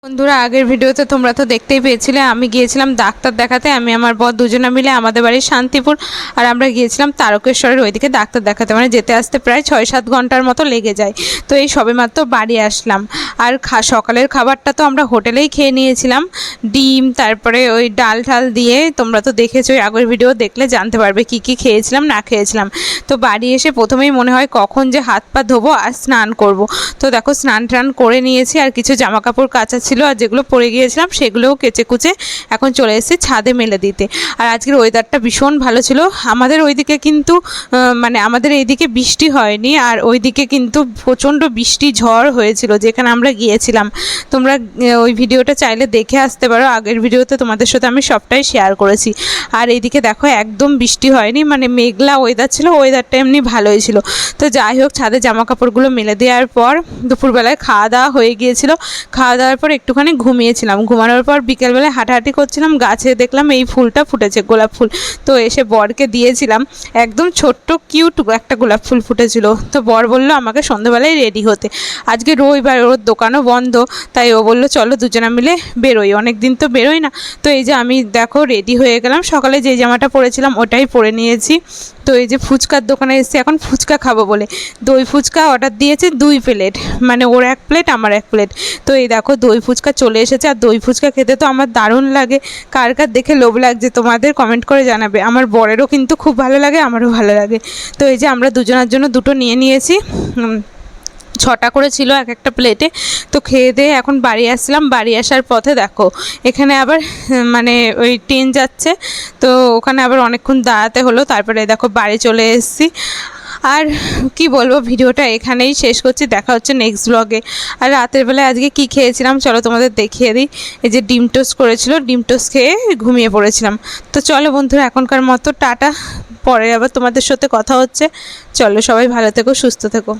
বন্ধুরা, আগের ভিডিওতে তোমরা তো দেখতেই পেয়েছিলে আমি গিয়েছিলাম ডাক্তার দেখাতে। আমি আমার বর দুজনে মিলে আমাদের বাড়ির শান্তিপুর, আর আমরা গিয়েছিলাম তারকেশ্বরের ওইদিকে ডাক্তার দেখাতে। মানে যেতে আসতে প্রায় 6-7 ঘন্টার মতো লেগে যায়। তো এই সবেমাত্র বাড়ি আসলাম। আর সকালের খাবারটা তো আমরা হোটেলেই খেয়ে নিয়েছিলাম, ডিম, তারপরে ওই ডাল ঠাল দিয়ে। তোমরা তো দেখেছো, ওই আগের ভিডিও দেখলে জানতে পারবে কি কি খেয়েছিলাম না খেয়েছিলাম। তো বাড়ি এসে প্রথমেই মনে হয় কখন যে হাত পা ধোবো আর স্নান করব। তো দেখো স্নান টান করে নিয়েছি, আর কিছু জামা কাপড় কাচা ছিল আর যেগুলো পরে গিয়েছিলাম সেগুলোও কেচে কুচে এখন চলে এসেছি ছাদে মেলে দিতে। আর আজকের ওয়েদারটা ভীষণ ভালো ছিল। আমাদের ওইদিকে কিন্তু মানে আমাদের এইদিকে বৃষ্টি হয়নি, আর ওইদিকে কিন্তু প্রচণ্ড বৃষ্টি ঝড় হয়েছিল যেখানে আমরা গিয়েছিলাম। তোমরা ওই ভিডিওটা চাইলে দেখে আসতে পারো, আগের ভিডিওতে তোমাদের সাথে আমি সবটাই শেয়ার করেছি। আর এইদিকে দেখো একদম বৃষ্টি হয়নি, মানে মেঘলা ওয়েদার ছিল, ওয়েদারটা এমনি ভালোই ছিল। তো যাই হোক, ছাদে জামা কাপড়গুলো মেলে দেওয়ার পর দুপুরবেলায় খাওয়া দাওয়া হয়ে গিয়েছিল। খাওয়া দাওয়ার পর একটুখানি ঘুমিয়েছিলাম। ঘুমানোর পর বিকেলবেলায় হাঁটাহাঁটি করছিলাম, গাছে দেখলাম এই ফুলটা ফুটেছে, গোলাপ ফুল। তো এসে বরকে দিয়েছিলাম, একদম ছোট্ট কিউট একটা গোলাপ ফুল ফুটেছিল। তো বর বললো আমাকে সন্ধ্যাবেলায় রেডি হতে। আজকে রবিবার, ওর দোকানও বন্ধ, তাই ও বললো চলো দুজনে মিলে বেরোই, অনেক দিন তো বেরোই না। তো এই যে আমি দেখো রেডি হয়ে গেলাম। সকালে যে জামাটা পরেছিলাম ওটাই পরে নিয়েছি। তো এই যে ফুচকার দোকানে এসেছি এখন ফুচকা খাবো বলে। দই ফুচকা অর্ডার দিয়েছে 2 প্লেট, মানে ওর 1 প্লেট আমার 1 প্লেট। তো এই দেখো দই ফুচকা চলে এসেছে। আর দই ফুচকা খেতে তো আমার দারুণ লাগে। কার কার দেখে লোভ লাগছে তোমাদের কমেন্ট করে জানাবে। আমার বরেরও কিন্তু খুব ভালো লাগে, আমারও ভালো লাগে। তো এই যে আমরা দুজনের জন্য দুটো নিয়ে নিয়েছি। 6টা করে ছিল এক একটা প্লেটে। তো খেয়ে দিয়ে এখন বাড়ি আসলাম। বাড়ি আসার পথে দেখো এখানে আবার মানে ওই ট্রেন যাচ্ছে, তো ওখানে আবার অনেকক্ষণ দাঁড়াতে হলো। তারপরে দেখো বাড়ি চলে এসেছি। আর কি বলবো, ভিডিওটা এখানেই শেষ করছি। দেখা হচ্ছে নেক্সট ব্লগে। আর রাতের বেলায় আজকে কি খেয়েছিলাম চলো তোমাদের দেখিয়ে দিই। এই যে ডিম টোস্ট করেছিল, ডিম টোস্ট খেয়ে ঘুমিয়ে পড়েছিলাম। তো চলো বন্ধুরা, এখনকার মতো টাটা। পরে আবার তোমাদের সাথে কথা হচ্ছে। চলো, সবাই ভালো থেকো, সুস্থ থেকো।